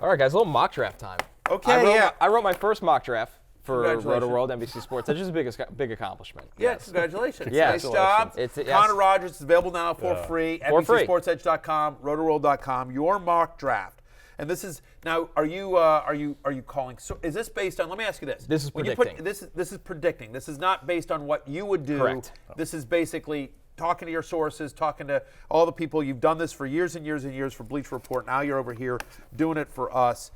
All right, guys, a little mock draft time. Okay, I wrote my first mock draft for Congratulations. RotoWorld, NBC Sports. That's just a big accomplishment. Yeah, congratulations. Yes. Nice job. Yes. Connor Rogers is available now for free. NBCSportsEdge.com, RotoWorld.com. Your mock draft. And this is now. Are you calling? So is this based on? Let me ask you this. This is When predicting. this is predicting. This is not based on what you would do. Correct. This is basically talking to your sources, talking to all the people. You've done this for years and years and years for Bleacher Report. Now you're over here doing it for us.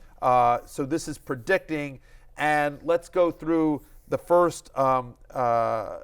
So this is predicting. And let's go through the first, the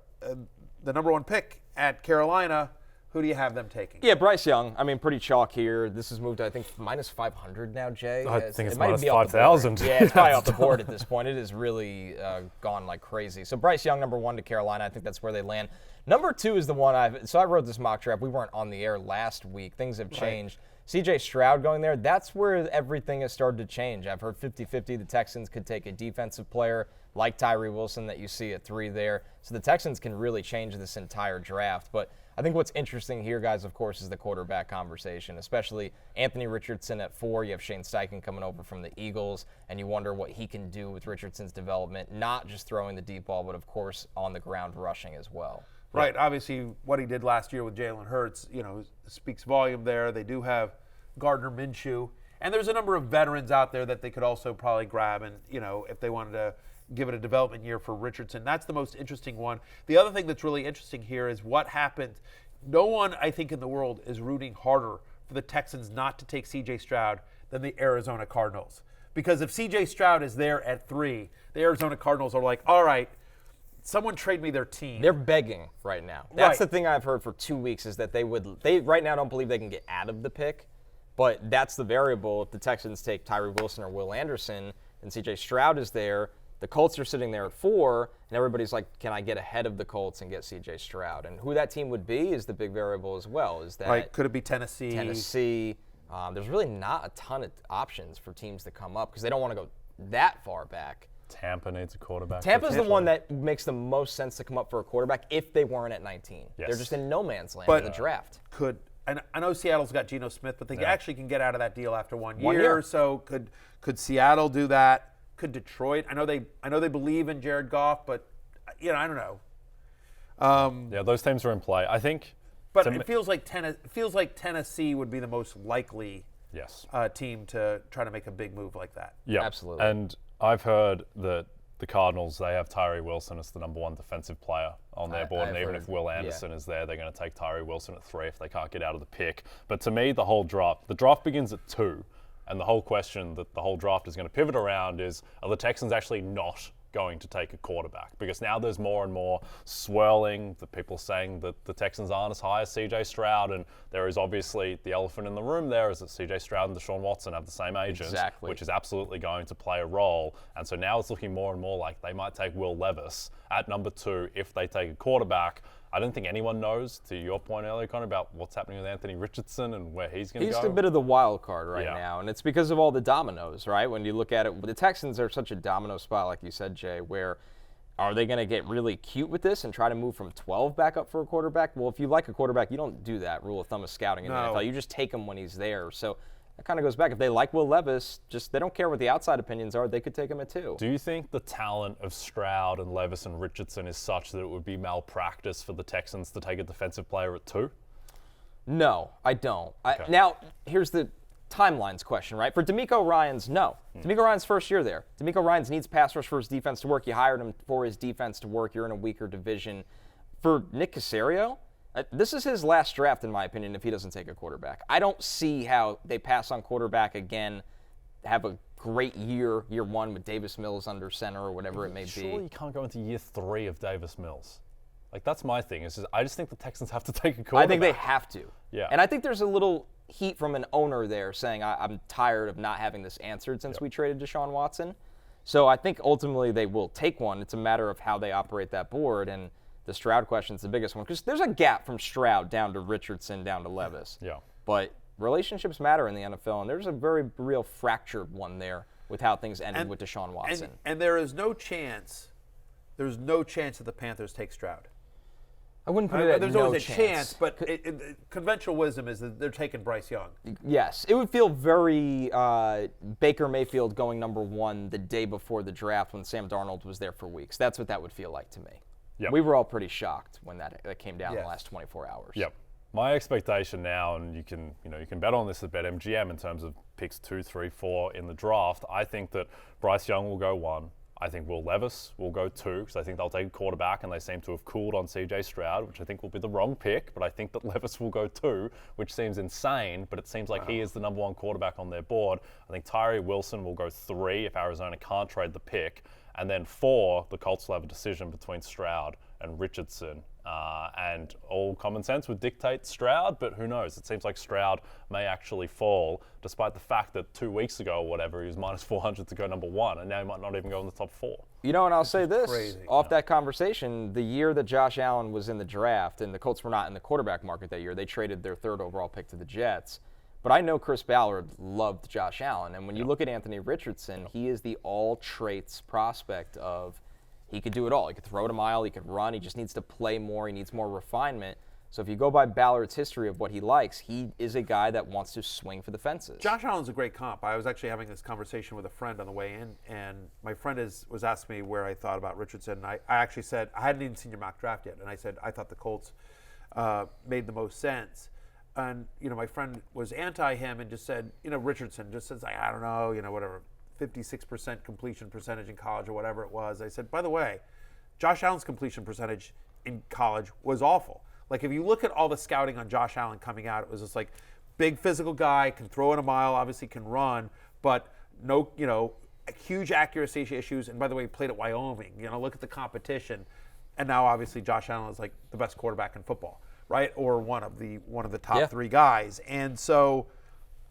number one pick at Carolina. Who do you have them taking? Yeah, Bryce Young. I mean, pretty chalk here. This has moved to, I think, minus 500 now, Jay. I think it's might minus be off the board. 5,000. Yeah, it's probably off the board at this point. It has really gone like crazy. So Bryce Young, number one to Carolina. I think that's where they land. Number two is the one I wrote this mock draft. We weren't on the air last week. Things have changed. CJ Stroud going there, that's where everything has started to change. I've heard 50-50 the Texans could take a defensive player like Tyree Wilson that you see at 3 there. So the Texans can really change this entire draft. But I think what's interesting here, guys, of course, is the quarterback conversation, especially Anthony Richardson at 4. You have Shane Steichen coming over from the Eagles, and you wonder what he can do with Richardson's development, not just throwing the deep ball, but, of course, on the ground rushing as well. Right. Obviously, what he did last year with Jalen Hurts, speaks volume there. They do have Gardner Minshew. And there's a number of veterans out there that they could also probably grab and, if they wanted to give it a development year for Richardson. That's the most interesting one. The other thing that's really interesting here is what happened. No one, I think, in the world is rooting harder for the Texans not to take C.J. Stroud than the Arizona Cardinals. Because if C.J. Stroud is there at 3, the Arizona Cardinals are like, all right, someone trade me their team. They're begging right now. That's the thing I've heard for 2 weeks is that they right now don't believe they can get out of the pick, but that's the variable. If the Texans take Tyree Wilson or Will Anderson and C.J. Stroud is there, the Colts are sitting there at 4, and everybody's like, can I get ahead of the Colts and get C.J. Stroud? And who that team would be is the big variable as well. Is that right? Could it be Tennessee? Tennessee. There's really not a ton of options for teams to come up because they don't want to go that far back. Tampa needs a quarterback. Tampa's the one that makes the most sense to come up for a quarterback if they weren't at 19. Yes. They're just in no man's land in the draft. And I know Seattle's got Geno Smith, but they actually can get out of that deal after 1 year. 1 year. So could Seattle do that? Could Detroit? I know they believe in Jared Goff, but I don't know. Yeah, those teams are in play. I think. But it feels like Tennessee would be the most likely team to try to make a big move like that. Yeah, absolutely. And I've heard that the Cardinals, they have Tyree Wilson as the number 1 defensive player on their board, and even if Will Anderson is there, they're going to take Tyree Wilson at 3 if they can't get out of the pick. But to me, the draft begins at 2, and the whole question that the whole draft is going to pivot around is, are the Texans actually not going to take a quarterback? Because now there's more and more swirling, the people saying that the Texans aren't as high as C.J. Stroud, and there is obviously the elephant in the room there is that C.J. Stroud and Deshaun Watson have the same agent, which is absolutely going to play a role. And so now it's looking more and more like they might take Will Levis at number 2 if they take a quarterback. I don't think anyone knows, to your point earlier, Connor, about what's happening with Anthony Richardson and where he's going to go. He's a bit of the wild card right now, and it's because of all the dominoes, right? When you look at it, the Texans are such a domino spot, like you said, Jay, where are they going to get really cute with this and try to move from 12 back up for a quarterback? Well, if you like a quarterback, you don't do that. Rule of thumb is scouting in the NFL. You just take him when he's there. So that kind of goes back. If they like Will Levis, they don't care what the outside opinions are. They could take him at 2. Do you think the talent of Stroud and Levis and Richardson is such that it would be malpractice for the Texans to take a defensive player at 2? No, I don't. Now, here's the timelines question, right? For DeMeco Ryans, no. DeMeco Ryans' first year there. DeMeco Ryans needs pass rush for his defense to work. You hired him for his defense to work. You're in a weaker division. For Nick Caserio, this is his last draft, in my opinion, if he doesn't take a quarterback. I don't see how they pass on quarterback again, have a great year 1 with Davis Mills under center or whatever it may be. Surely you can't go into year 3 of Davis Mills. Like, that's my thing. I just think the Texans have to take a quarterback. I think they have to. Yeah. And I think there's a little heat from an owner there saying, I'm tired of not having this answered since we traded Deshaun Watson. So I think ultimately they will take one. It's a matter of how they operate that board, and the Stroud question is the biggest one because there's a gap from Stroud down to Richardson, down to Levis. Yeah. But relationships matter in the NFL, and there's a very real fractured one there with how things ended with Deshaun Watson. And there is no chance that the Panthers take Stroud. I wouldn't put it at there's no always a chance, but conventional wisdom is that they're taking Bryce Young. Yes, it would feel very Baker Mayfield going number 1 the day before the draft when Sam Darnold was there for weeks. That's what that would feel like to me. Yep. We were all pretty shocked when that came down in the last 24 hours. Yep. My expectation now, and you can bet on this at BetMGM in terms of picks 2, 3, 4 in the draft. I think that Bryce Young will go 1. I think Will Levis will go 2 because I think they'll take a quarterback, and they seem to have cooled on CJ Stroud, which I think will be the wrong pick. But I think that Levis will go 2, which seems insane, but it seems like he is the number 1 quarterback on their board. I think Tyree Wilson will go 3 if Arizona can't trade the pick. And then 4, the Colts will have a decision between Stroud and Richardson. And all common sense would dictate Stroud, but who knows? It seems like Stroud may actually fall, despite the fact that 2 weeks ago or whatever, he was minus 400 to go number 1, and now he might not even go in the top 4. You know, and I'll say this, crazy. Off that conversation, the year that Josh Allen was in the draft, and the Colts were not in the quarterback market that year, they traded their 3rd overall pick to the Jets. But I know Chris Ballard loved Josh Allen, and when you look at Anthony Richardson, he is the all-traits prospect of he could do it all. He could throw it a mile, he could run, he just needs to play more, he needs more refinement. So if you go by Ballard's history of what he likes, he is a guy that wants to swing for the fences. Josh Allen's a great comp. I was actually having this conversation with a friend on the way in, and my friend was asking me where I thought about Richardson. And I actually said, I hadn't even seen your mock draft yet, and I said, I thought the Colts made the most sense. And, my friend was anti him and just said, Richardson just says, I don't know, whatever, 56% completion percentage in college or whatever it was. I said, by the way, Josh Allen's completion percentage in college was awful. Like, if you look at all the scouting on Josh Allen coming out, it was just like big physical guy, can throw it a mile, obviously can run, but no, huge accuracy issues. And by the way, he played at Wyoming. Look at the competition. And now obviously Josh Allen is like the best quarterback in football, right? Or one of the top 3 guys. And so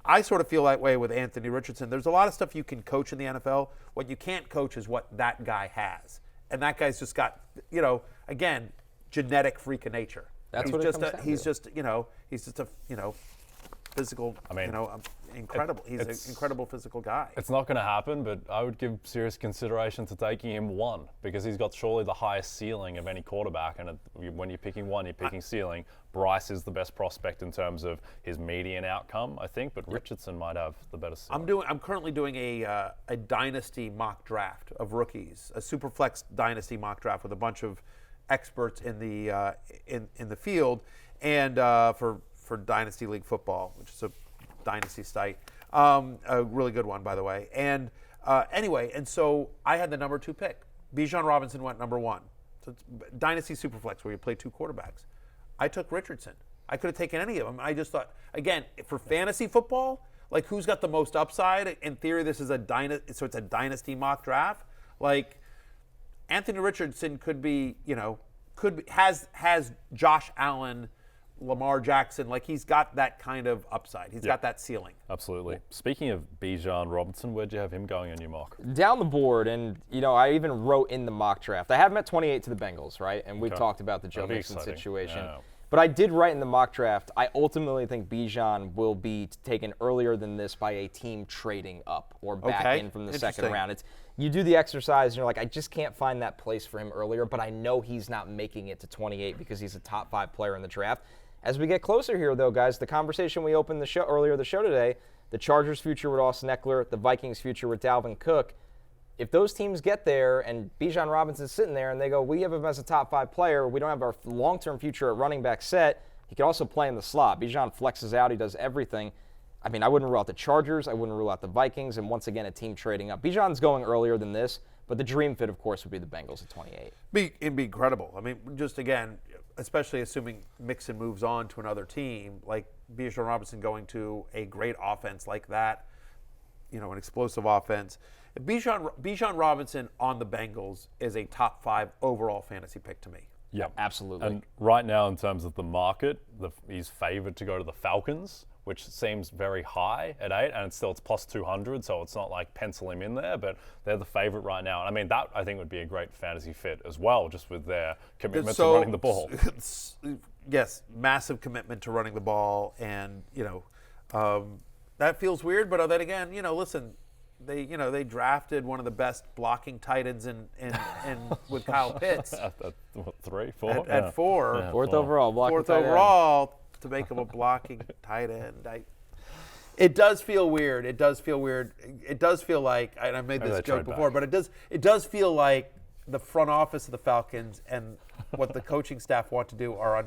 I sort of feel that way with Anthony Richardson. There's a lot of stuff you can coach in the NFL. What you can't coach is what that guy has. And that guy's just got, again, genetic freak of nature. That's what it comes down to. He's just a physical, incredible. He's an incredible physical guy. It's not going to happen, but I would give serious consideration to taking him 1 because he's got surely the highest ceiling of any quarterback. And when you're picking 1, you're picking ceiling. Bryce is the best prospect in terms of his median outcome, I think, but Richardson might have the better ceiling. I'm currently doing a dynasty mock draft of rookies, a Superflex dynasty mock draft with a bunch of experts in the field, and for Dynasty League Football, which is a dynasty site, a really good one, by the way. And anyway, and so I had the number 2 pick. Bijan Robinson went number 1. So it's Dynasty Superflex, where you play 2 quarterbacks. I took Richardson. I could have taken any of them. I just thought, again, for fantasy football, like who's got the most upside? In theory, this is so it's a dynasty mock draft. Like Anthony Richardson could be, has Josh Allen, Lamar Jackson, like he's got that kind of upside. He's got that ceiling. Absolutely. Speaking of Bijan Robinson, where'd you have him going on your mock? Down the board, and I even wrote in the mock draft. I have him at 28 to the Bengals, right? And we've talked about the Joe Mixon situation. Yeah. But I did write in the mock draft, I ultimately think Bijan will be taken earlier than this by a team trading up or back in from the second round. You do the exercise, and you're like, I just can't find that place for him earlier, but I know he's not making it to 28 because he's a top 5 player in the draft. As we get closer here, though, guys, the conversation we opened earlier the show today, the Chargers' future with Austin Eckler, the Vikings' future with Dalvin Cook, if those teams get there and Bijan Robinson's sitting there and they go, we have him as a top 5 player, we don't have our long-term future at running back set, he could also play in the slot. Bijan flexes out, he does everything. I mean, I wouldn't rule out the Chargers, I wouldn't rule out the Vikings, and once again, a team trading up. Bijan's going earlier than this, but the dream fit, of course, would be the Bengals at 28. It'd be incredible. I mean, just again, especially assuming Mixon moves on to another team, like Bijan Robinson going to a great offense like that, an explosive offense. Bijan Robinson on the Bengals is a top 5 overall fantasy pick to me. Yeah, absolutely. And right now, in terms of the market, he's favored to go to the Falcons, which seems very high at 8, and it's plus 200, so it's not like pencil him in there, but they're the favorite right now. And I mean, that I think would be a great fantasy fit as well, just with their commitment to running the ball. Yes, massive commitment to running the ball, and that feels weird, but then again, listen, they drafted one of the best blocking tight ends in with Kyle Pitts at what, 3, 4? at 4. Yeah, Fourth overall, blocking Fourth tight end. overall to make him a blocking tight end. It does feel weird. It does feel like, and I made Maybe this they joke trade before, back. but it does feel like the front office of the Falcons and what the coaching staff want to do are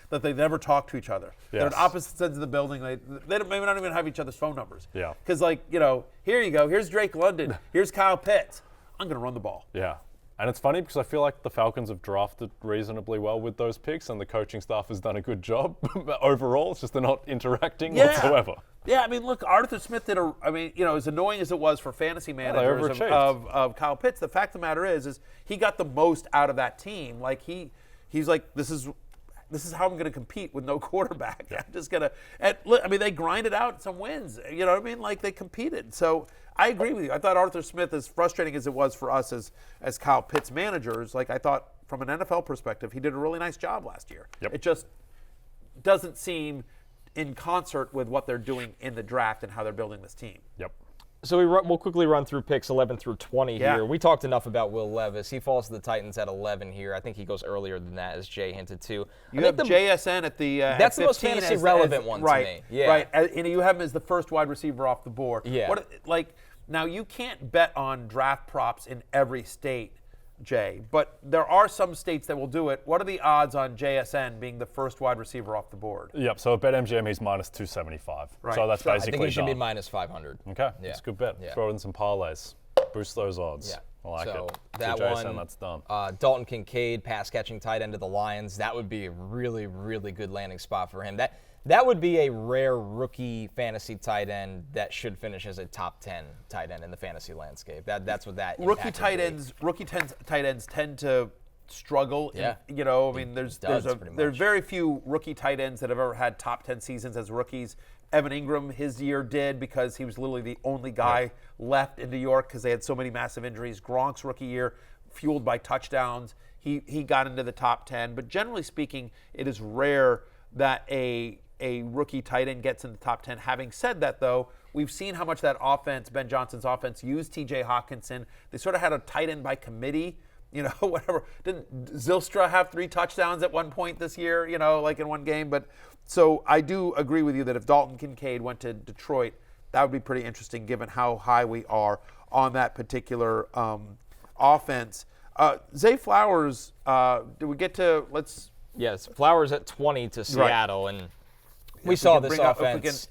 that they never talk to each other. They're at Yes. opposite ends of the building. They maybe not even have each other's phone numbers. Yeah. Because here you go. Here's Drake London. Here's Kyle Pitts. I'm going to run the ball. Yeah. And it's funny because I feel like the Falcons have drafted reasonably well with those picks, and the coaching staff has done a good job overall. It's just they're not interacting whatsoever. Yeah, I mean, look, Arthur Smith did as annoying as it was for fantasy managers of Kyle Pitts, the fact of the matter is he got the most out of that team. Like he's like, this is how I'm going to compete with no quarterback. I'm just going to, they grinded out some wins. You know what I mean? Like they competed. So I agree with you. I thought Arthur Smith, as frustrating as it was for us as Kyle Pitts managers, like I thought from an NFL perspective, he did a really nice job last year. Yep. It just doesn't seem in concert with what they're doing in the draft and how they're building this team. Yep. So we'll quickly run through picks 11 through 20 here. We talked enough about Will Levis. He falls to the Titans at 11 here. I think he goes earlier than that, as Jay hinted to. You have JSN at the that's at the most 15 fantasy relevant one right, to me. Yeah. Right, and you have him as the first wide receiver off the board. Yeah. Now you can't bet on draft props in every state, Jay, but there are some states that will do it. What are the odds on JSN being the first wide receiver off the board? Yep. So at BetMGM, he's minus 275. Right. So that's So I I basically think he should be done. minus 500. Okay. Yeah. That's a good bet. Yeah. Throw in some parlays. Boost those odds. Yeah. I like so it. that so JSN, one, that's done. Dalton Kincaid, pass catching tight end of the Lions. That would be a really, really good landing spot for him. That would be a rare rookie fantasy tight end that should finish as a top 10 tight end in the fantasy landscape. That's what that Rookie impact tight would be. tight ends tend to struggle. Yeah. There's pretty much. there's very few rookie tight ends that have ever had top 10 seasons as rookies. Evan Ingram, his year did because he was literally the only guy left in New York because they had so many massive injuries. Gronk's rookie year, fueled by touchdowns, he got into the top 10. But generally speaking, it is rare that a rookie tight end gets in the top 10. Having said that, though, we've seen how much that offense, Ben Johnson's offense, used T.J. Hawkinson. They sort of had a tight end by committee, whatever. Didn't Zylstra have 3 touchdowns at one point this year, like in one game? But so I do agree with you that if Dalton Kincaid went to Detroit, that would be pretty interesting given how high we are on that particular offense. Zay Flowers, do we get to Yes, Flowers at 20 to Seattle, and we saw this offense.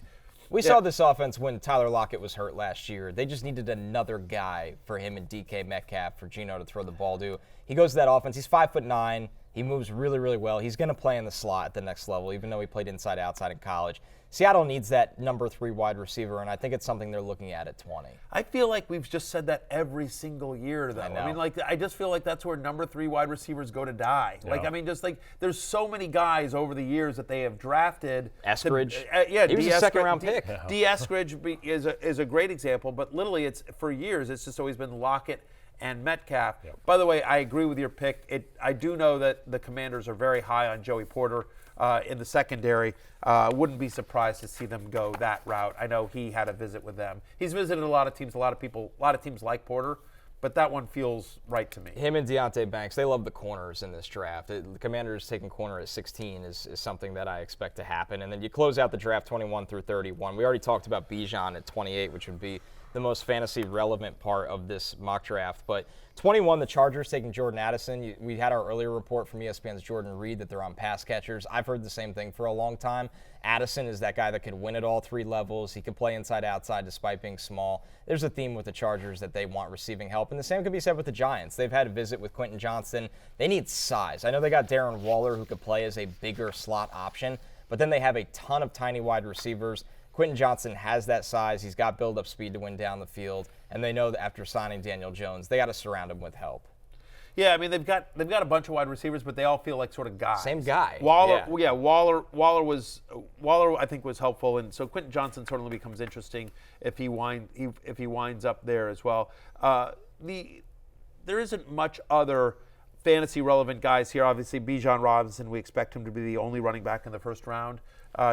We Yeah. saw this offense when Tyler Lockett was hurt last year. They just needed another guy for him and DK Metcalf for Geno to throw the ball to. He goes to that offense. He's 5'9". He moves really, really well. He's going to play in the slot at the next level, even though he played inside, outside in college. Seattle needs that number 3 wide receiver, and I think it's something they're looking at 20. I feel like we've just said that every single year, though. I know. I mean, I just feel like that's where number 3 wide receivers go to die. Yeah. There's so many guys over the years that they have drafted. Eskridge. He was a second-round pick. D. Eskridge is a great example, but literally, for years, it's just always been Lockett and Metcalf. Yep. By the way, I agree with your pick. I do know that the Commanders are very high on Joey Porter in the secondary. Wouldn't be surprised to see them go that route. I know he had a visit with them. He's visited a lot of teams. A lot of teams like Porter, but that one feels right to me. Him and Deontay Banks, they love the corners in this draft. The Commanders taking corner at 16 is something that I expect to happen. And then you close out the draft 21 through 31. We already talked about Bijan at 28, which would be the most fantasy relevant part of this mock draft. But 21, the Chargers taking Jordan Addison. We had our earlier report from ESPN's Jordan Reed that they're on pass catchers. I've heard the same thing for a long time. Addison is that guy that can win at all 3 levels. He can play inside, outside, despite being small. There's a theme with the Chargers that they want receiving help. And the same could be said with the Giants. They've had a visit with Quentin Johnston. They need size. I know they got Darren Waller, who could play as a bigger slot option, but then they have a ton of tiny wide receivers. Quentin Johnston has that size. He's got build-up speed to win down the field, and they know that after signing Daniel Jones, they got to surround him with help. Yeah, I mean they've got a bunch of wide receivers, but they all feel like sort of guys. Same guy. Waller, Waller I think was helpful, and so Quentin Johnson certainly becomes interesting if he winds up there as well. There isn't much other fantasy relevant guys here. Obviously, Bijan Robinson, we expect him to be the only running back in the first round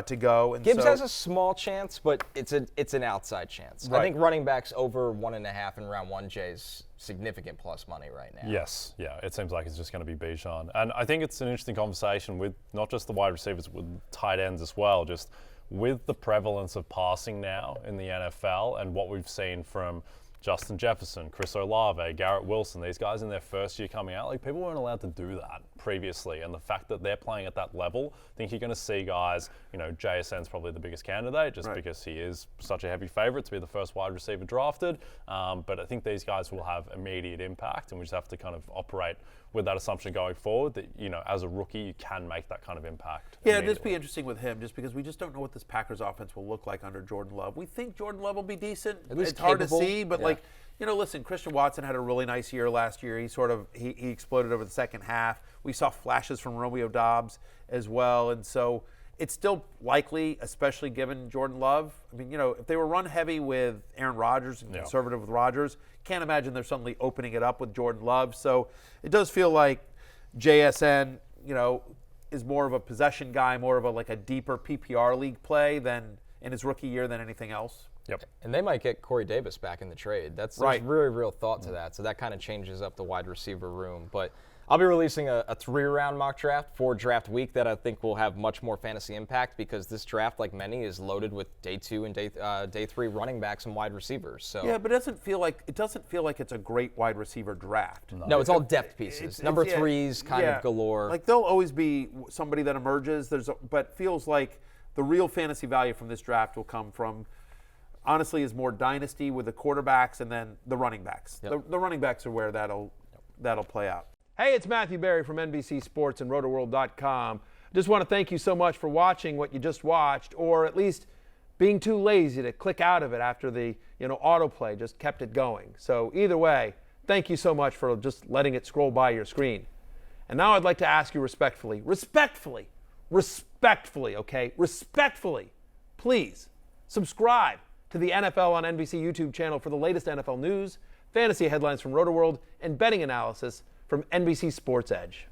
to go. And Gibbs has a small chance, but it's an outside chance. Right. I think running backs over 1.5 in round 1, Jay's significant plus money right now. Yes, yeah, it seems like it's just going to be Bijan. And I think it's an interesting conversation with not just the wide receivers, with tight ends as well, just with the prevalence of passing now in the NFL and what we've seen from Justin Jefferson, Chris Olave, Garrett Wilson, these guys in their first year coming out, like people weren't allowed to do that previously. And the fact that they're playing at that level, I think you're going to see guys, JSN's probably the biggest candidate just because he is such a heavy favorite to be the first wide receiver drafted. But I think these guys will have immediate impact, and we just have to kind of operate with that assumption going forward that, as a rookie, you can make that kind of impact. Yeah, it'd just be interesting with him just because we just don't know what this Packers offense will look like under Jordan Love. We think Jordan Love will be decent. At least it's capable. Hard to see, but listen, Christian Watson had a really nice year last year. He exploded over the second half. We saw flashes from Romeo Doubs as well, and so it's still likely, especially given Jordan Love. I mean, if they were run heavy with Aaron Rodgers and conservative with Rodgers, can't imagine they're suddenly opening it up with Jordan Love. So it does feel like JSN, is more of a possession guy, more of a deeper PPR league play than in his rookie year than anything else. Yep. And they might get Corey Davis back in the trade. There's really real thought to that. So that kind of changes up the wide receiver room. But I'll be releasing a 3-round mock draft for draft week that I think will have much more fantasy impact because this draft, like many, is loaded with day 2 and day 3 running backs and wide receivers. So yeah, but it doesn't feel like it's a great wide receiver draft. No, it's all depth pieces. Number 3s kind of galore. Like there'll always be somebody that emerges. But feels like the real fantasy value from this draft will come from, honestly, is more dynasty with the quarterbacks and then the running backs. Yep. The running backs are where that'll play out. Hey, it's Matthew Berry from NBC Sports and RotoWorld.com. Just want to thank you so much for watching what you just watched, or at least being too lazy to click out of it after the autoplay just kept it going. So either way, thank you so much for just letting it scroll by your screen. And now I'd like to ask you respectfully, please subscribe to the NFL on NBC YouTube channel for the latest NFL news, fantasy headlines from RotoWorld, and betting analysis from NBC Sports Edge.